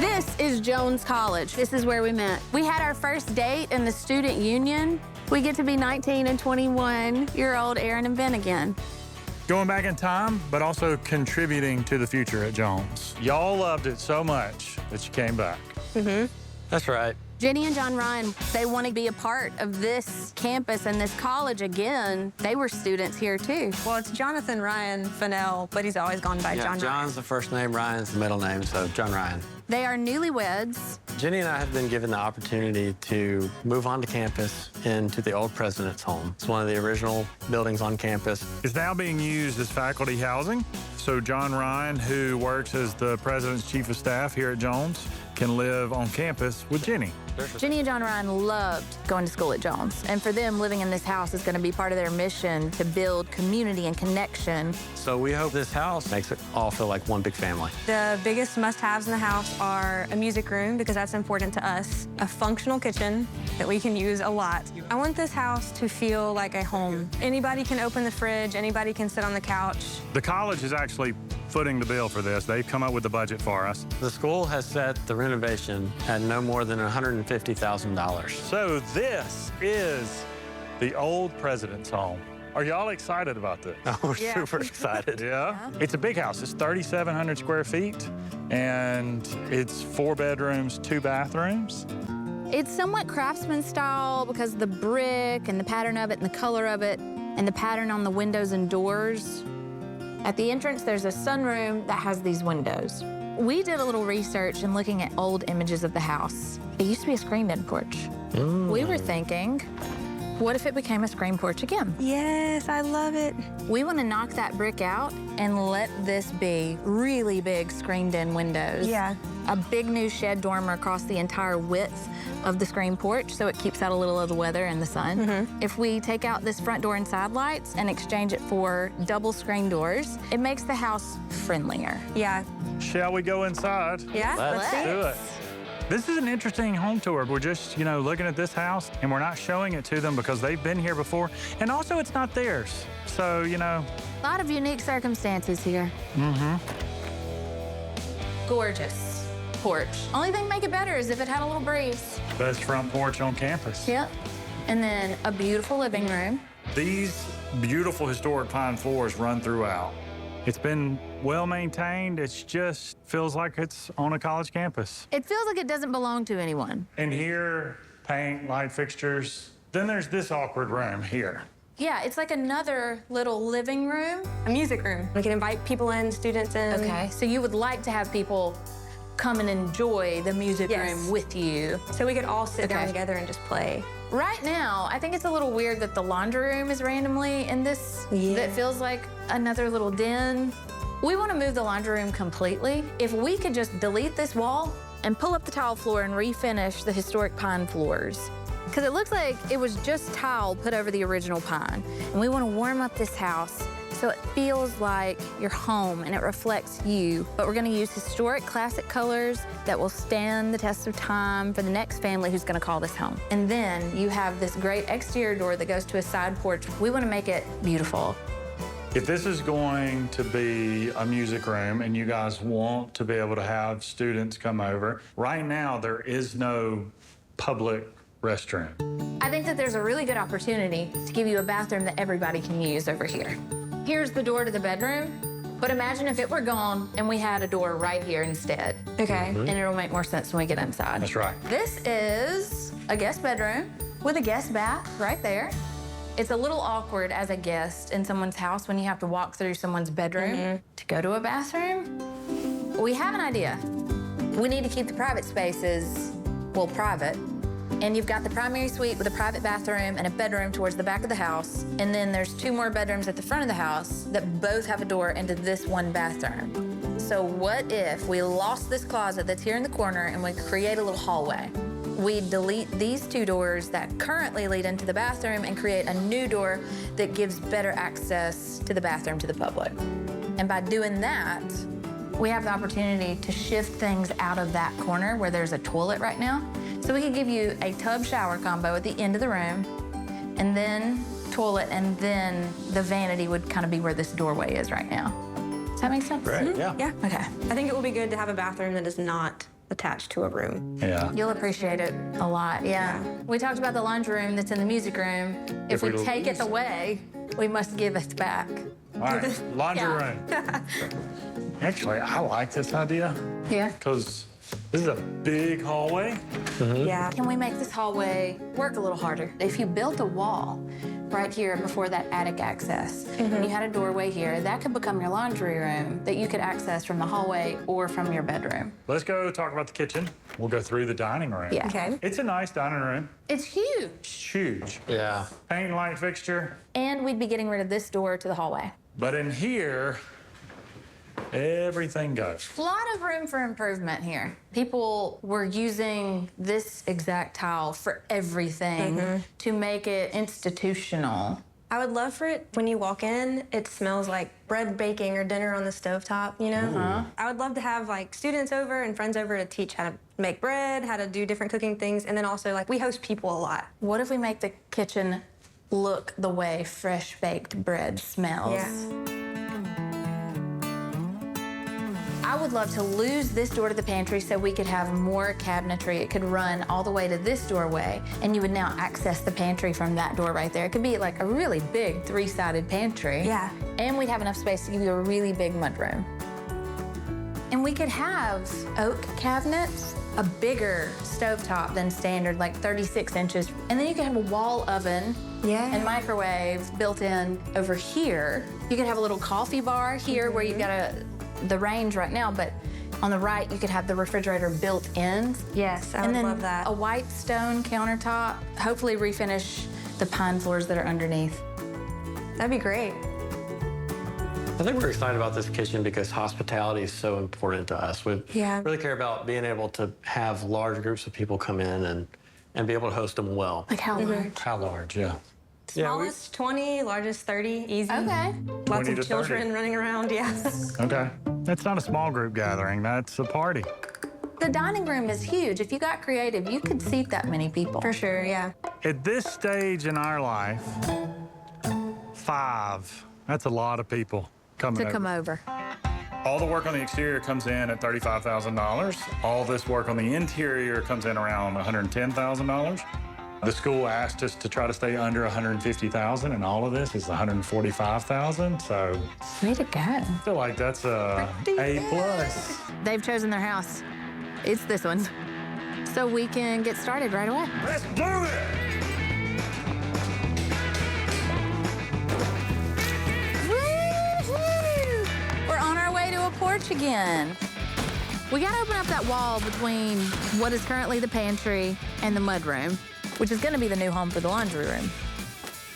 This is Jones College. This is where we met. We had our first date in the student union. We get to be 19 and 21-year-old Erin and Ben again. Going back in time, but also contributing to the future at Jones. Y'all loved it so much that you came back. Mm-hmm. That's right. Jenny and John Ryan, they want to be a part of this campus and this college again. They were students here, too. Well, it's Jonathan Ryan Fennell, but he's always gone by John Ryan. John's the first name, Ryan's the middle name, so John Ryan. They are newlyweds. Jenny and I have been given the opportunity to move onto campus into the old president's home. It's one of the original buildings on campus. It's now being used as faculty housing. So John Ryan, who works as the president's chief of staff here at Jones, can live on campus with Jenny. Jenny and John Ryan loved going to school at Jones. And for them, living in this house is going to be part of their mission to build community and connection. So we hope this house makes it all feel like one big family. The biggest must-haves in the house are a music room, because that's important to us, a functional kitchen that we can use a lot. I want this house to feel like a home. Anybody can open the fridge, anybody can sit on the couch. The college is actually footing the bill for this. They've come up with the budget for us. The school has set the renovation at no more than $150,000. So this is the old president's home. Are y'all excited about this? Oh, we're super excited. Yeah? It's a big house. It's 3,700 square feet, and it's 4 bedrooms, 2 bathrooms. It's somewhat craftsman style because the brick and the pattern of it and the color of it and the pattern on the windows and doors. At the entrance, there's a sunroom that has these windows. We did a little research in looking at old images of the house. It used to be a screened-in porch. We were thinking, what if it became a screen porch again? Yes, I love it. We want to knock that brick out and let this be really big screened-in windows. Yeah. A big new shed dormer across the entire width of the screen porch, so it keeps out a little of the weather and the sun. If we take out this front door and side lights and exchange it for double screen doors, it makes the house friendlier. Yeah. Shall we go inside? Yeah, Let's do it. This is an interesting home tour. We're just, looking at this house, and we're not showing it to them because they've been here before, and also it's not theirs. So, A lot of unique circumstances here. Gorgeous porch. Only thing make it better is if it had a little breeze. best front porch on campus. Yep. And then a beautiful living room. These beautiful historic pine floors run throughout. It's been well maintained. It just feels like it's on a college campus. It feels like it doesn't belong to anyone. And here, paint, light fixtures. Then there's this awkward room here. Yeah, it's like another little living room. A music room. We can invite people in, students in. Okay, so you would like to have people come and enjoy the music room with you. So we could all sit down together and just play. Right now, I think it's a little weird that the laundry room is randomly in this. That feels like another little den. We want to move the laundry room completely. If we could just delete this wall and pull up the tile floor and refinish the historic pine floors. Because it looks like it was just tile put over the original pine. And we want to warm up this house so it feels like your home and it reflects you. But we're going to use historic classic colors that will stand the test of time for the next family who's going to call this home. And then you have this great exterior door that goes to a side porch. We want to make it beautiful. If this is going to be a music room and you guys want to be able to have students come over, right now there is no public restroom. I think that there's a really good opportunity to give you a bathroom that everybody can use over here. Here's the door to the bedroom, but imagine if it were gone and we had a door right here instead. Okay. And it'll make more sense when we get inside. That's right. This is a guest bedroom with a guest bath right there. It's a little awkward as a guest in someone's house when you have to walk through someone's bedroom to go to a bathroom. We have an idea. We need to keep the private spaces, well, private. And you've got the primary suite with a private bathroom and a bedroom towards the back of the house. And then there's 2 more bedrooms at the front of the house that both have a door into this one bathroom. So what if we lost this closet that's here in the corner and we create a little hallway? We delete these 2 doors that currently lead into the bathroom and create a new door that gives better access to the bathroom to the public. And by doing that, we have the opportunity to shift things out of that corner where there's a toilet right now. So we could give you a tub shower combo at the end of the room, and then toilet, and then the vanity would kind of be where this doorway is right now. Does that make sense? Great, yeah. Yeah. Okay. I think it will be good to have a bathroom that is not attached to a room. Yeah. You'll appreciate it a lot, yeah. We talked about the laundry room that's in the music room. If we take it away, we must give it back. All right, laundry room. Actually, I like this idea Yeah. because this is a big hallway. Yeah. Can we make this hallway work a little harder? If you built a wall right here before that attic access, and you had a doorway here, that could become your laundry room that you could access from the hallway or from your bedroom. Let's go talk about the kitchen. We'll go through the dining room. Yeah. Okay. It's a nice dining room. It's huge. It's huge. Yeah. Paint and light fixture. And we'd be getting rid of this door to the hallway. But in here, everything goes. A lot of room for improvement here. People were using this exact tile for everything to make it institutional. I would love for it, when you walk in, it smells like bread baking or dinner on the stovetop, you know? I would love to have like students over and friends over to teach how to make bread, how to do different cooking things, and then also like we host people a lot. What if we make the kitchen look the way fresh baked bread smells? Yeah. I would love to lose this door to the pantry so we could have more cabinetry. It could run all the way to this doorway, and you would now access the pantry from that door right there. It could be like a really big 3-sided pantry. Yeah. And we'd have enough space to give you a really big mudroom. And we could have oak cabinets, a bigger stovetop than standard, like 36 inches. And then you could have a wall oven and microwave built in over here. You could have a little coffee bar here where you've got the range right now, but on the right, you could have the refrigerator built in. Yes, I And would then love that. a white stone countertop, hopefully refinish the pine floors that are underneath. That'd be great. I think we're excited about this kitchen because hospitality is so important to us. We really care about being able to have large groups of people come in and be able to host them well. Like how large? How large, yeah. Smallest 20, largest 30, easy. Okay. Lots 20 to of children 30. running around, yes. Okay. That's not a small group gathering. That's a party. The dining room is huge. If you got creative, you could seat that many people. For sure, yeah. At this stage in our life, 5, that's a lot of people coming To come over. All the work on the exterior comes in at $35,000. All this work on the interior comes in around $110,000. The school asked us to try to stay under $150,000, and all of this is $145,000. So Way to go. I feel like that's a A+. They've chosen their house. It's this one. So we can get started right away. Let's do it! Woo-hoo! We're on our way to a porch again. We gotta open up that wall between what is currently the pantry and the mudroom, which is gonna be the new home for the laundry room.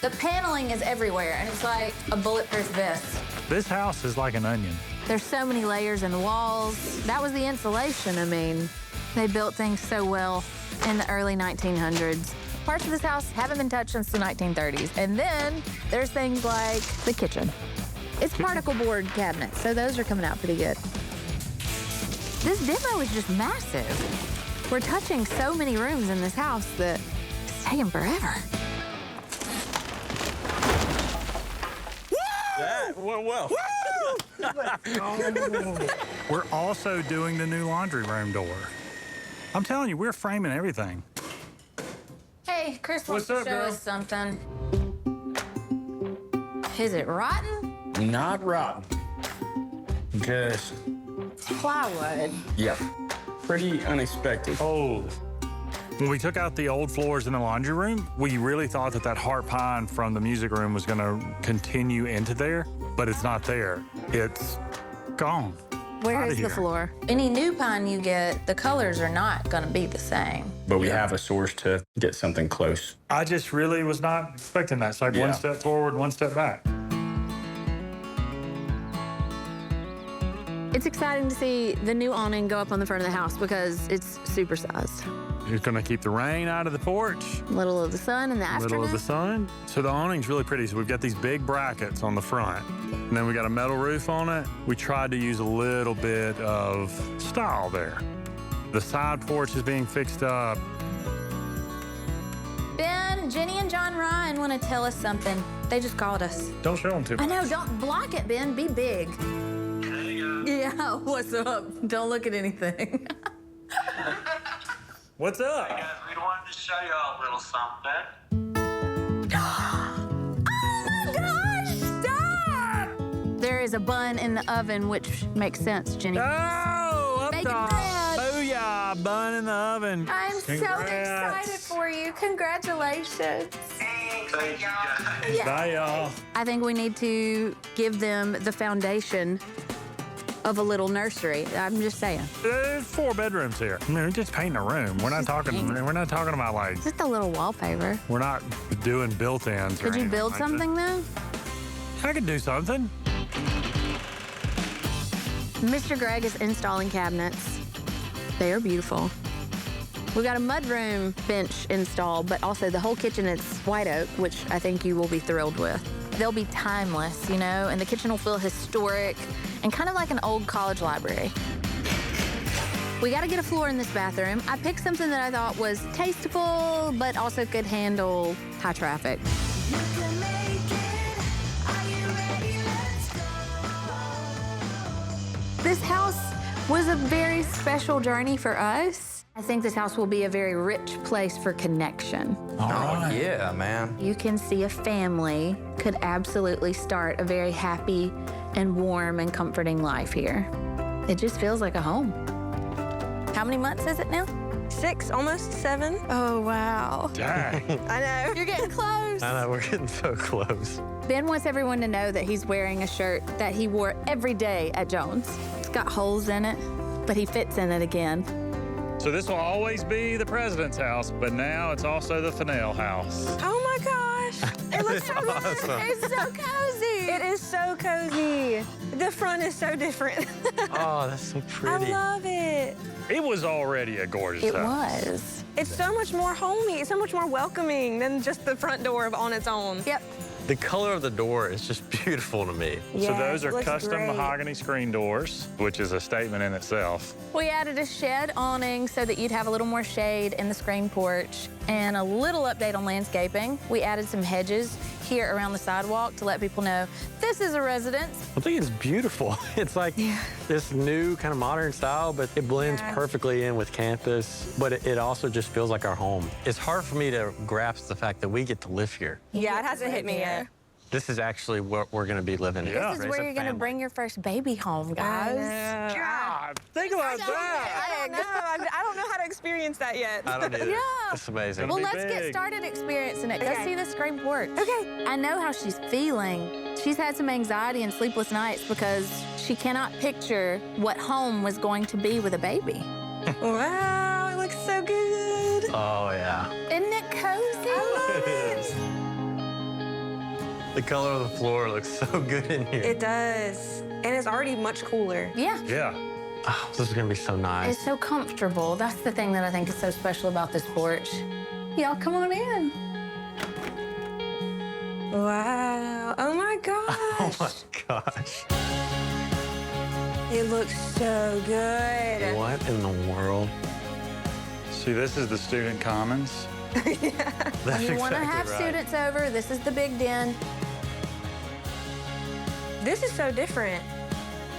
The paneling is everywhere, and it's like a bulletproof vest. This house is like an onion. There's so many layers in the walls. That was the insulation. I mean, they built things so well in the early 1900s. Parts of this house haven't been touched since the 1930s. And then there's things like the kitchen. It's particle board cabinets, so those are coming out pretty good. This demo is just massive. We're touching so many rooms in this house that it's taking forever. That went well. We're also doing the new laundry room door. I'm telling you, we're framing everything. Hey, Chris wants What's to up, show girl? us something. Is it rotten? Not rotten. Just, Plywood. yep. Pretty unexpected. Oh. When we took out the old floors in the laundry room, we really thought that that heart pine from the music room was going to continue into there, but it's not there. It's gone. Where Outta is the here. floor? Any new pine you get, the colors are not gonna be the same. But we have a source to get something close. I just really was not expecting that. It's like Yeah. one step forward, one step back. It's exciting to see the new awning go up on the front of the house because it's supersized. It's going to keep the rain out of the porch, Little of the sun in the afternoon. little of the sun. So the awning's really pretty. So we've got these big brackets on the front, and then we got a metal roof on it. We tried to use a little bit of style there. The side porch is being fixed up. Ben, Jenny, and John Ryan want to tell us something. They just called us. Don't show them too I much. know, don't block it, Ben. Be big. yeah, what's up? Don't look at anything. What's up? Hey guys, we wanted to show y'all a little something. Oh my gosh, stop! There is a bun in the oven, which makes sense, Jenny. Oh, up Bacon top. bread. Booyah, bun in the oven. I'm so Congrats. excited for you. Congratulations. Thank you guys. Bye, y'all. I think we need to give them the foundation of a little nursery. I'm just saying. There's 4 bedrooms here. I mean, we're just painting a room. We're not talking. We're not talking about like. Just a little wallpaper. We're not doing built-ins. Could you build something though? I could do something. Mr. Greg is installing cabinets. They are beautiful. We got a mudroom bench installed, but also the whole kitchen is white oak, which I think you will be thrilled with. They'll be timeless, you know, and the kitchen will feel historic and kind of like an old college library. We got to get a floor in this bathroom. I picked something that I thought was tasteful, but also could handle high traffic. This house was a very special journey for us. I think this house will be a very rich place for connection. Oh, yeah, man. You can see a family could absolutely start a very happy and warm and comforting life here. It just feels like a home. How many months is it now? 6, almost 7. Oh, wow. Dang. I know. You're getting close. I know, we're getting so close. Ben wants everyone to know that he's wearing a shirt that he wore every day at Jones. It's got holes in it, but he fits in it again. So this will always be the president's house, but now it's also the Fennell house. Oh my gosh. It looks so awesome. It's so cozy. It is so cozy. The front is so different. Oh, that's so I pretty. love it. It was already a gorgeous It house. was. It's so much more homey. It's so much more welcoming than just the front door on its own. Yep. The color of the door is just beautiful to me. So those it are looks custom great. mahogany screen doors, which is a statement in itself. We added a shed awning so that you'd have a little more shade in the screen porch, and a little update on landscaping. We added some hedges here around the sidewalk to let people know this is a residence. I think it's beautiful. It's like this new kind of modern style, but it blends perfectly in with campus, but it also just feels like our home. It's hard for me to grasp the fact that we get to live here. Yeah, it hasn't hit me yet. This is actually where we're going to be living. Yeah. This is where you're going to bring your first baby home, guys. God, think about that. I don't know. I don't know how to experience that yet. I don't either. Yeah. It's amazing. Well, be let's get big. started experiencing it. Go Okay. see the screen porch. Okay. I know how she's feeling. She's had some anxiety and sleepless nights because she cannot picture what home was going to be with a baby. Wow, it looks so good. Oh, yeah. Isn't it cozy? I love it. The color of the floor looks so good in here. It does. And it's already much cooler. Yeah. Yeah. Oh, this is going to be so nice. It's so comfortable. That's the thing that I think is so special about this porch. Y'all come on in. Wow. Oh my gosh. Oh, my gosh. It looks so good. What in the world? See, this is the student commons. That's You want to exactly have right. students over, this is the big den. This is so different.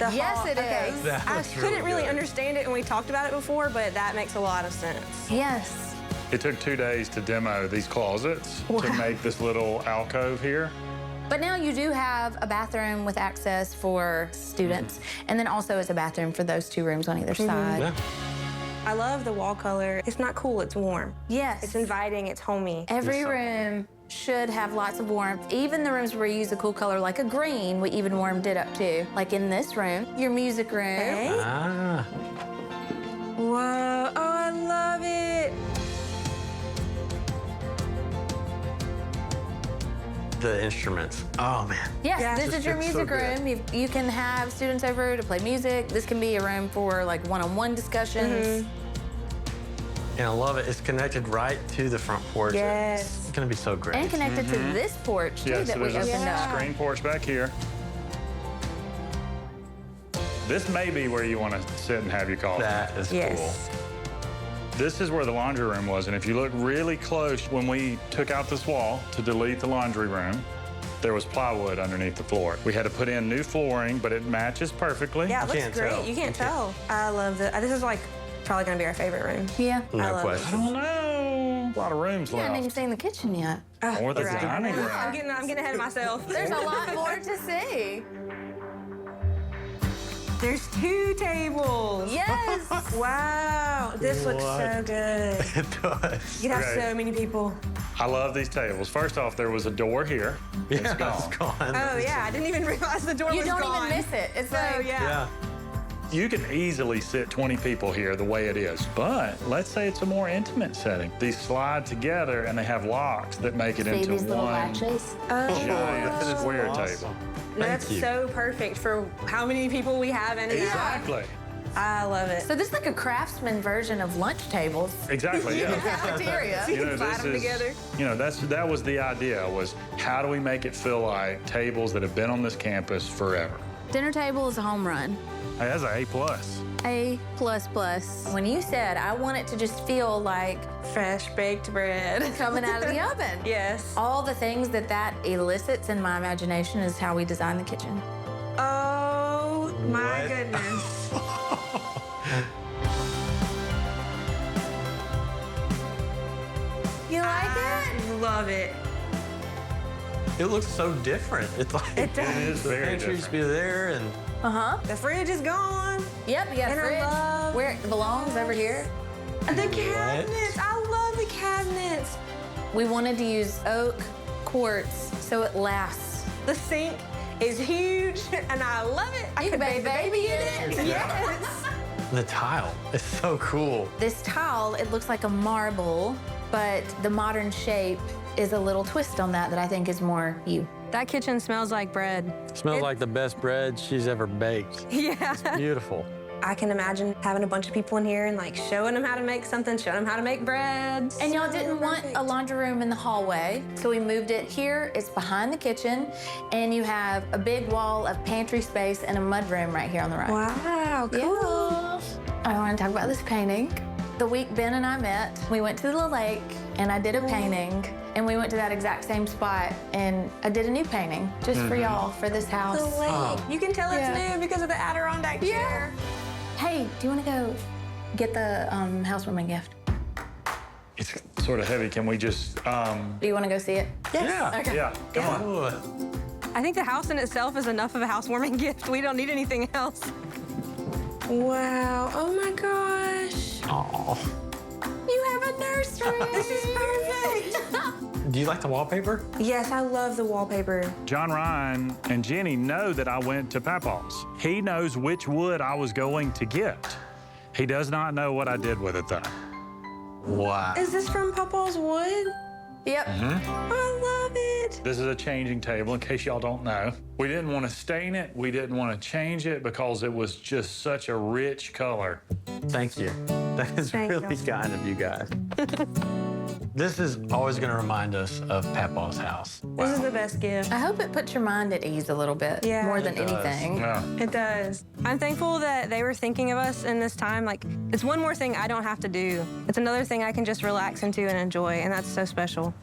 The Yes, hall- it okay. is. That I looks couldn't really good. understand it when we talked about it before, but that makes a lot of sense. Yes. It took 2 days to demo these closets to make this little alcove here. But now you do have a bathroom with access for students, and then also as a bathroom for those 2 rooms on either side. Yeah. I love the wall color. It's not cool, it's warm. Yes. It's inviting, it's homey. Every Yes, sir. room should have lots of warmth. Even the rooms where you use a cool color like a green, we even warmed it up too. Like in this room, your music room. Hey? Ah. Whoa, oh, I love it. The instruments. Oh, man. Yes, Yeah. this This is your fits so music good. room. You can have students over to play music. This can be a room for like one-on-one discussions. And I love it. It's connected right to the front porch. Yes. It's going to be so great. And connected to this porch too Yeah, that so we there's opened a up. screen porch back here. This may be where you want to sit and have your coffee. That is Yes. This is where the laundry room was, and if you look really close, when we took out this wall to delete the laundry room, there was plywood underneath the floor. We had to put in new flooring, but it matches perfectly. Yeah, it looks can't great. tell. You can't tell. I love it. This is like probably gonna be our favorite room. Yeah. I No love I question. don't know. A lot of rooms You haven't even left. seen the kitchen yet. Or the You're right. dining room. I'm getting ahead of myself. There's a lot more to see. There's 2 tables. Yes. Wow, this looks so good. It does. You could have Okay. so many people. I love these tables. First off, there was a door here. Yeah, It's gone. it's gone. Oh yeah, I didn't even realize the door You was don't gone. even miss it. It's Oh like, yeah. Yeah. You can easily sit 20 people here the way it is, but let's say it's a more intimate setting. These slide together and they have locks that make it see into these little one latches. giant that is square awesome. table. That's you. so perfect for how many people we have in here. Exactly. I love it. So this is like a craftsman version of lunch tables. Exactly, yeah. Cafeteria. You can slide this them together. that was the idea, was how do we make it feel like tables that have been on this campus forever? Dinner table is a home run. Hey, that's an A+. A++. When you said, I want it to just feel like Fresh baked bread. coming out of the oven. Yes. All the things that elicits in my imagination is how we design the kitchen. Oh my What? goodness. You like I it? love it. It looks so different. It's like It does. It is the very pantry used to different. be there, and Uh-huh. The fridge is gone. Yep, you got a And I fridge love- where it belongs over here. The cabinets. I love the cabinets. We wanted to use oak quartz so it lasts. The sink is huge and I love it. I You could can bathe the baby in it. Yes. the tile is so cool. This tile, it looks like a marble, but the modern shape is a little twist on that I think is more you. That kitchen smells like bread. Smells like the best bread she's ever baked. Yeah. Beautiful. I can imagine having a bunch of people in here and like showing them how to make something, showing them how to make bread. And y'all didn't want a laundry room in the hallway, so we moved it here. It's behind the kitchen, and you have a big wall of pantry space and a mudroom right here on the right. Wow, cool. Yeah. I want to talk about this painting. The week Ben and I met, we went to the lake, and I did a painting, and we went to that exact same spot, and I did a new painting just for y'all, for this house. The lake. You can tell it's Yeah. new because of the Adirondack chair. Hey, do you want to go get the housewarming gift? It's sort of heavy. Can we just, Do you want to go see it? Yeah. Okay. yeah, come on. Ooh. I think the house in itself is enough of a housewarming gift. We don't need anything else. Wow, oh my gosh. Aw. You have a nursery. This is perfect. Do you like the wallpaper? Yes, I love the wallpaper. John Ryan and Jenny know that I went to Papaw's. He knows which wood I was going to get. He does not know what I did with it, though. Wow. Is this from Papa's wood? Yep. I love it. This is a changing table, in case y'all don't know. We didn't want to stain it. We didn't want to change it because it was just such a rich color. Thank you. That is Thank really you. kind of you guys. This is always going to remind us of Papaw's house. This is the best gift. I hope it puts your mind at ease a little bit, Yeah. more than It does. anything. Yeah. It does. I'm thankful that they were thinking of us in this time. Like, it's one more thing I don't have to do. It's another thing I can just relax into and enjoy, and that's so special.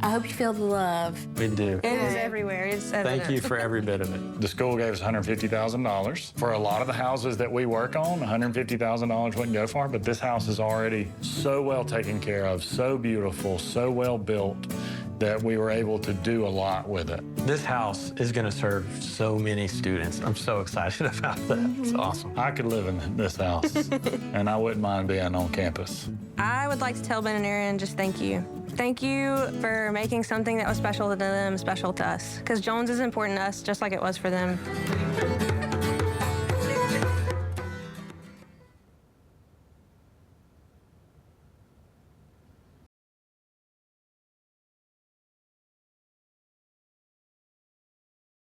I hope you feel the love. We do. It is everywhere. It's Thank you for every bit of it. The school gave us $150,000. For a lot of the houses that we work on, $150,000 wouldn't go far, but this house is already so well taken care of, so beautiful, so well built that we were able to do a lot with it. This house is going to serve so many students. I'm so excited about that. It's awesome. I could live in this house, and I wouldn't mind being on campus. I would like to tell Ben and Erin just thank you. Thank you for making something that was special to them special to us. Because Jones is important to us just like it was for them.